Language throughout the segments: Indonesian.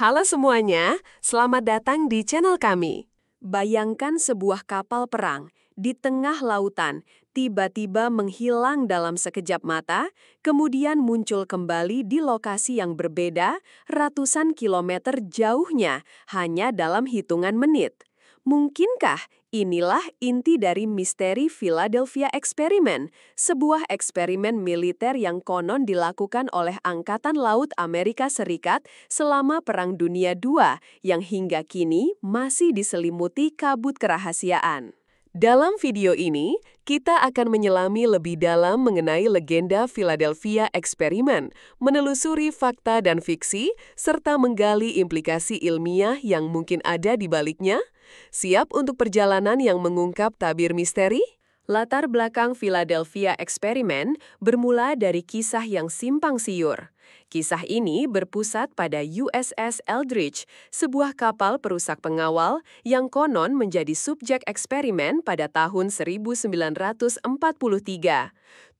Halo semuanya, selamat datang di channel kami. Bayangkan sebuah kapal perang di tengah lautan, tiba-tiba menghilang dalam sekejap mata, kemudian muncul kembali di lokasi yang berbeda, ratusan kilometer jauhnya, hanya dalam hitungan menit. Mungkinkah inilah inti dari misteri Philadelphia Experiment, sebuah eksperimen militer yang konon dilakukan oleh Angkatan Laut Amerika Serikat selama Perang Dunia II, yang hingga kini masih diselimuti kabut kerahasiaan. Dalam video ini, kita akan menyelami lebih dalam mengenai legenda Philadelphia Experiment, menelusuri fakta dan fiksi, serta menggali implikasi ilmiah yang mungkin ada di baliknya. Siap untuk perjalanan yang mengungkap tabir misteri? Latar belakang Philadelphia Experiment bermula dari kisah yang simpang siur. Kisah ini berpusat pada USS Eldridge, sebuah kapal perusak pengawal yang konon menjadi subjek eksperimen pada tahun 1943.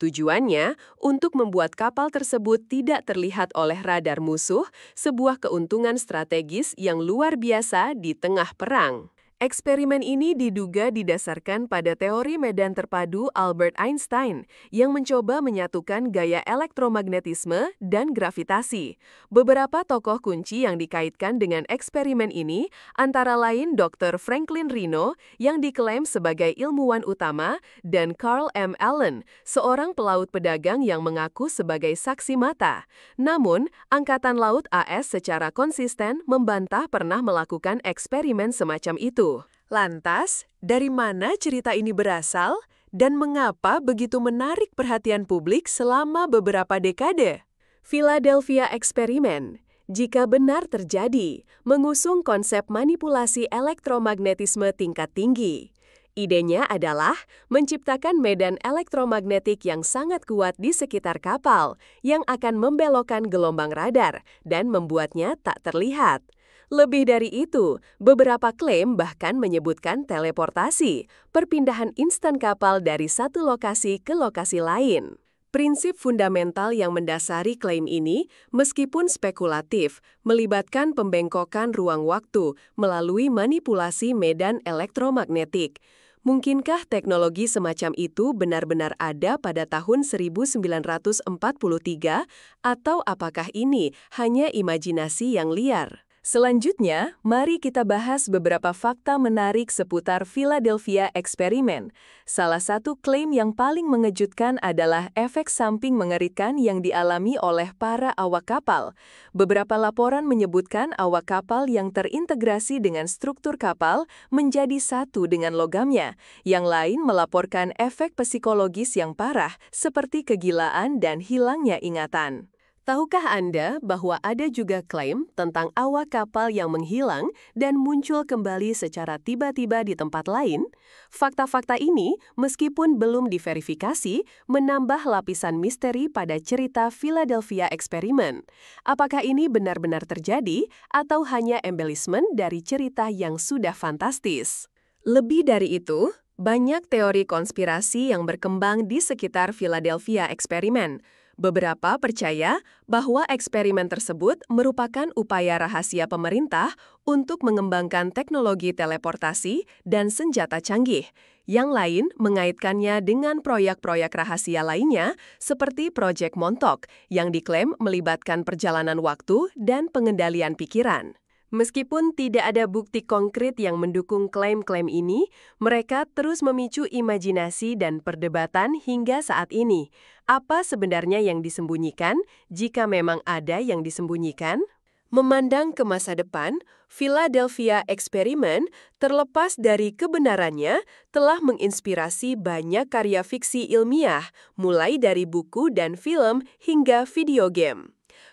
Tujuannya untuk membuat kapal tersebut tidak terlihat oleh radar musuh, sebuah keuntungan strategis yang luar biasa di tengah perang. Eksperimen ini diduga didasarkan pada teori medan terpadu Albert Einstein yang mencoba menyatukan gaya elektromagnetisme dan gravitasi. Beberapa tokoh kunci yang dikaitkan dengan eksperimen ini antara lain Dr. Franklin Rino yang diklaim sebagai ilmuwan utama dan Carl M. Allen, seorang pelaut pedagang yang mengaku sebagai saksi mata. Namun, Angkatan Laut AS secara konsisten membantah pernah melakukan eksperimen semacam itu. Lantas, dari mana cerita ini berasal dan mengapa begitu menarik perhatian publik selama beberapa dekade? Philadelphia Experiment, jika benar terjadi, mengusung konsep manipulasi elektromagnetisme tingkat tinggi. Idenya adalah menciptakan medan elektromagnetik yang sangat kuat di sekitar kapal yang akan membelokkan gelombang radar dan membuatnya tak terlihat. Lebih dari itu, beberapa klaim bahkan menyebutkan teleportasi, perpindahan instan kapal dari satu lokasi ke lokasi lain. Prinsip fundamental yang mendasari klaim ini, meskipun spekulatif, melibatkan pembengkokan ruang waktu melalui manipulasi medan elektromagnetik. Mungkinkah teknologi semacam itu benar-benar ada pada tahun 1943, atau apakah ini hanya imajinasi yang liar? Selanjutnya, mari kita bahas beberapa fakta menarik seputar Philadelphia Experiment. Salah satu klaim yang paling mengejutkan adalah efek samping mengerikan yang dialami oleh para awak kapal. Beberapa laporan menyebutkan awak kapal yang terintegrasi dengan struktur kapal menjadi satu dengan logamnya. Yang lain melaporkan efek psikologis yang parah seperti kegilaan dan hilangnya ingatan. Tahukah Anda bahwa ada juga klaim tentang awak kapal yang menghilang dan muncul kembali secara tiba-tiba di tempat lain? Fakta-fakta ini, meskipun belum diverifikasi, menambah lapisan misteri pada cerita Philadelphia Experiment. Apakah ini benar-benar terjadi atau hanya embellishment dari cerita yang sudah fantastis? Lebih dari itu, banyak teori konspirasi yang berkembang di sekitar Philadelphia Experiment. Beberapa percaya bahwa eksperimen tersebut merupakan upaya rahasia pemerintah untuk mengembangkan teknologi teleportasi dan senjata canggih. Yang lain mengaitkannya dengan proyek-proyek rahasia lainnya seperti Proyek Montauk yang diklaim melibatkan perjalanan waktu dan pengendalian pikiran. Meskipun tidak ada bukti konkret yang mendukung klaim-klaim ini, mereka terus memicu imajinasi dan perdebatan hingga saat ini. Apa sebenarnya yang disembunyikan, jika memang ada yang disembunyikan? Memandang ke masa depan, Philadelphia Experiment, terlepas dari kebenarannya, telah menginspirasi banyak karya fiksi ilmiah, mulai dari buku dan film hingga video game.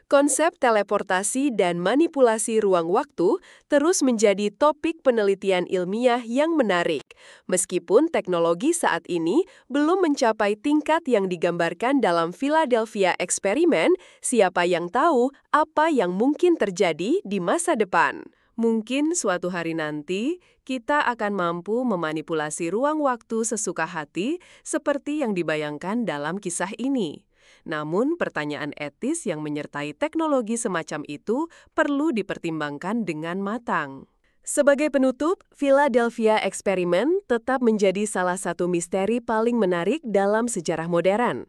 Konsep teleportasi dan manipulasi ruang waktu terus menjadi topik penelitian ilmiah yang menarik. Meskipun teknologi saat ini belum mencapai tingkat yang digambarkan dalam Philadelphia Experiment, siapa yang tahu apa yang mungkin terjadi di masa depan. Mungkin suatu hari nanti, kita akan mampu memanipulasi ruang waktu sesuka hati seperti yang dibayangkan dalam kisah ini. Namun, pertanyaan etis yang menyertai teknologi semacam itu perlu dipertimbangkan dengan matang. Sebagai penutup, Philadelphia Experiment tetap menjadi salah satu misteri paling menarik dalam sejarah modern.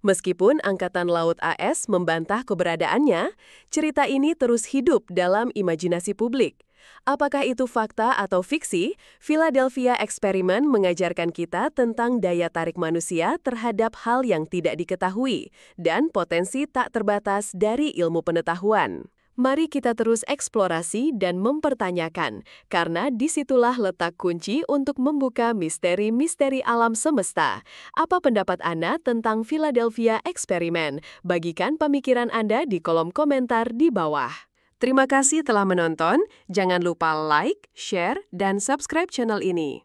Meskipun Angkatan Laut AS membantah keberadaannya, cerita ini terus hidup dalam imajinasi publik. Apakah itu fakta atau fiksi? Philadelphia Experiment mengajarkan kita tentang daya tarik manusia terhadap hal yang tidak diketahui dan potensi tak terbatas dari ilmu pengetahuan. Mari kita terus eksplorasi dan mempertanyakan, karena disitulah letak kunci untuk membuka misteri-misteri alam semesta. Apa pendapat Anda tentang Philadelphia Experiment? Bagikan pemikiran Anda di kolom komentar di bawah. Terima kasih telah menonton, jangan lupa like, share, dan subscribe channel ini.